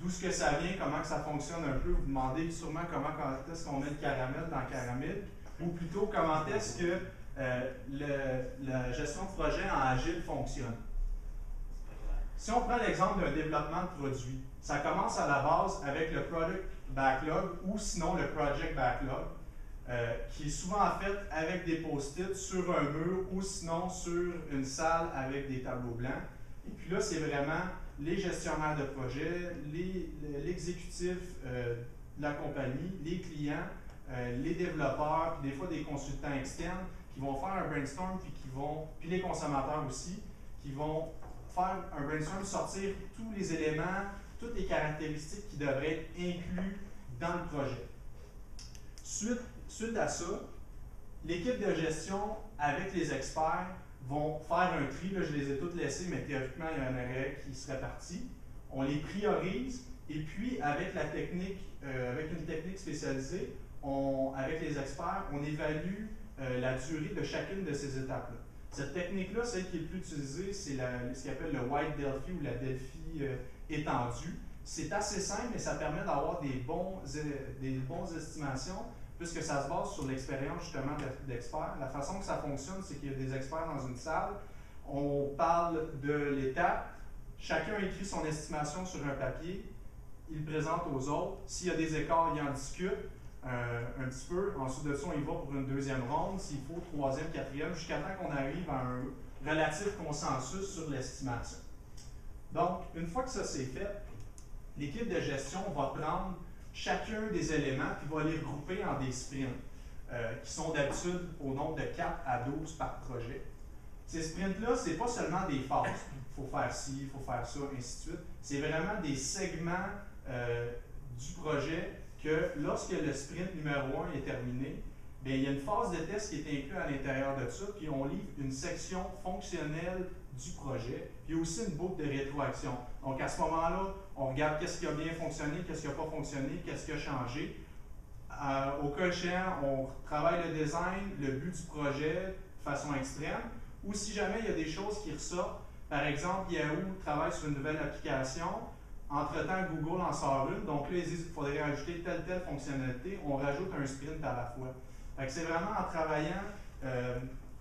D'où ce que ça vient, comment que ça fonctionne un peu. Vous demandez sûrement comment est-ce qu'on met le caramel dans le caramel, ou plutôt comment est-ce que la gestion de projet en agile fonctionne. Si on prend l'exemple d'un développement de produit, ça commence à la base avec le product backlog ou sinon le project backlog, qui est souvent fait avec des post-it sur un mur ou sinon sur une salle avec des tableaux blancs. Et puis là, c'est vraiment les gestionnaires de projet, l'exécutif de la compagnie, les clients, les développeurs, puis des fois des consultants externes qui vont faire un brainstorm, puis les consommateurs aussi, qui vont faire un brainstorm, sortir tous les éléments, toutes les caractéristiques qui devraient être inclus dans le projet. Suite à ça, l'équipe de gestion avec les experts vont faire un tri. Là, je les ai toutes laissées, mais théoriquement, il y en aurait qui se répartit. On les priorise et puis avec la technique, avec une technique spécialisée, avec les experts, on évalue la durée de chacune de ces étapes-là. Cette technique-là, celle qui est le plus utilisée, c'est ce qu'on appelle le White Delphi ou la Delphi étendue. C'est assez simple, mais ça permet d'avoir des bonnes estimations, puisque ça se base sur l'expérience justement d'experts. La façon que ça fonctionne, c'est qu'il y a des experts dans une salle, on parle de l'étape, chacun écrit son estimation sur un papier, il le présente aux autres. S'il y a des écarts, il en discute un petit peu. Ensuite de ça, on y va pour une deuxième ronde, s'il faut, troisième, quatrième, jusqu'à temps qu'on arrive à un relatif consensus sur l'estimation. Donc, une fois que ça c'est fait, l'équipe de gestion va prendre chacun des éléments et va les regrouper en des sprints, qui sont d'habitude au nombre de 4 à 12 par projet. Ces sprints-là, ce n'est pas seulement des phases. Il faut faire ci, il faut faire ça, ainsi de suite. C'est vraiment des segments du projet que lorsque le sprint numéro 1 est terminé, bien, il y a une phase de test qui est inclue à l'intérieur de ça, puis on livre une section fonctionnelle du projet, puis aussi une boucle de rétroaction. Donc à ce moment-là, on regarde qu'est-ce qui a bien fonctionné, qu'est-ce qui n'a pas fonctionné, qu'est-ce qui a changé. Au cas échéant, on travaille le design, le but du projet de façon extrême, ou si jamais il y a des choses qui ressortent, par exemple, Yahoo travaille sur une nouvelle application, entre-temps, Google en sort une, donc là, ils disent qu'il faudrait ajouter telle fonctionnalité, on rajoute un sprint à la fois. C'est vraiment en travaillant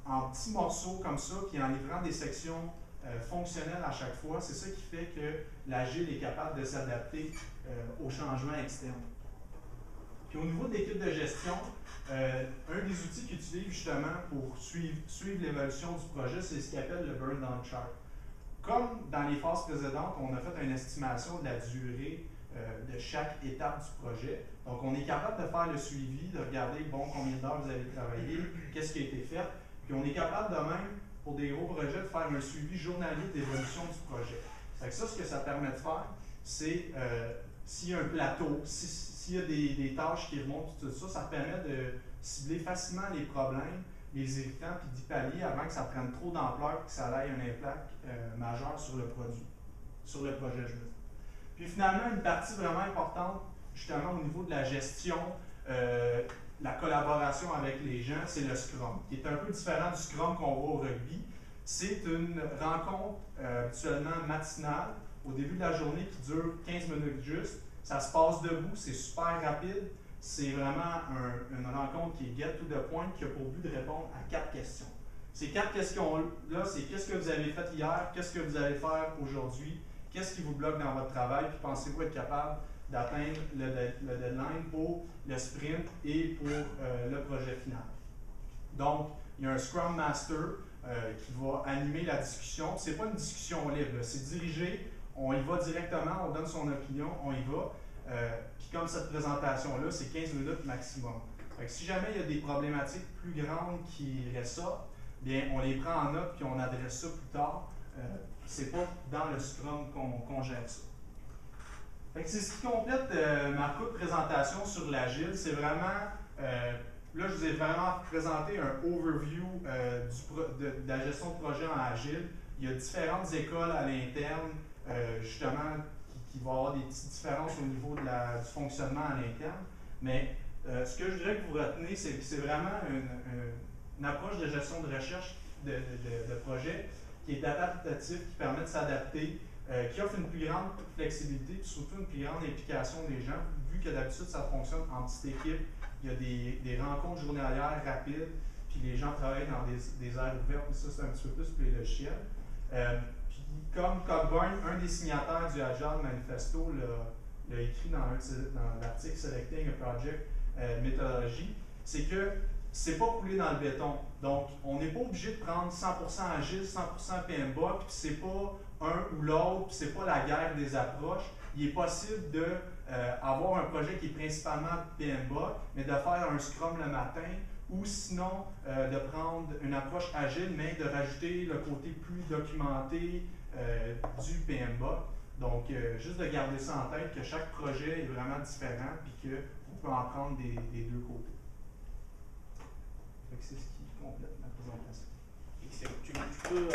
en petits morceaux comme ça, puis en livrant des sections fonctionnelles à chaque fois, c'est ça qui fait que l'Agile est capable de s'adapter aux changements externes. Puis au niveau de l'équipe de gestion, un des outils qu'ils utilisent justement pour suivre l'évolution du projet, c'est ce qu'ils appellent le burn down chart. Comme dans les phases précédentes, on a fait une estimation de la durée de chaque étape du projet. Donc, on est capable de faire le suivi, de regarder, bon, combien d'heures vous avez travaillé, qu'est-ce qui a été fait. Puis, on est capable de même, pour des gros projets, de faire un suivi journalier d'évolution du projet. Fait que ça, ce que ça permet de faire, c'est s'il y a un plateau, s'il y a des tâches qui remontent, tout ça, ça permet de cibler facilement les problèmes, les irritants, puis d'y pallier avant que ça prenne trop d'ampleur et que ça ait un impact majeur sur le produit, sur le projet, je veux dire. Puis finalement, une partie vraiment importante, justement au niveau de la gestion, la collaboration avec les gens, c'est le Scrum, qui est un peu différent du Scrum qu'on voit au rugby. C'est une rencontre habituellement matinale, au début de la journée, qui dure 15 minutes juste. Ça se passe debout, c'est super rapide. C'est vraiment une rencontre qui est get to the point, qui a pour but de répondre à 4 questions. Ces 4 questions-là, c'est qu'est-ce que vous avez fait hier, qu'est-ce que vous allez faire aujourd'hui, qu'est-ce qui vous bloque dans votre travail, puis pensez-vous être capable d'atteindre le deadline pour le sprint et pour le projet final. Donc, il y a un Scrum Master qui va animer la discussion. Ce n'est pas une discussion libre, c'est dirigé, on y va directement, on donne son opinion, on y va. Puis comme cette présentation-là, c'est 15 minutes maximum. Fait que si jamais il y a des problématiques plus grandes qui ressortent, bien, on les prend en note puis on adresse ça plus tard. C'est pas dans le Scrum qu'on gère ça. Fait que c'est ce qui complète ma courte présentation sur l'Agile. C'est vraiment, là je vous ai vraiment présenté un overview de la gestion de projet en Agile. Il y a différentes écoles à l'interne, justement, qui vont avoir des petites différences au niveau du fonctionnement à l'interne. Mais ce que je voudrais que vous retenez, c'est que c'est vraiment une approche de gestion de recherche de projet qui est adaptative, qui permet de s'adapter qui offre une plus grande flexibilité et surtout une plus grande implication des gens, vu que d'habitude ça fonctionne en petite équipe. Il y a des rencontres journalières rapides, puis les gens travaillent dans des aires ouvertes, et ça c'est un petit peu plus pour les logiciels. Puis comme Cockburn, un des signataires du Agile Manifesto, l'a écrit dans l'article Selecting a Project Methodology, c'est que c'est pas coulé dans le béton. Donc, on n'est pas obligé de prendre 100% agile, 100% PMBOK, puis c'est pas un ou l'autre, puis c'est pas la guerre des approches. Il est possible de avoir un projet qui est principalement PMBOK, mais de faire un Scrum le matin, ou sinon de prendre une approche agile, mais de rajouter le côté plus documenté du PMBOK. Donc, juste de garder ça en tête, que chaque projet est vraiment différent, puis qu'on peut en prendre des deux côtés. C'est ce qui complète ma présentation. Excellent. Tu peux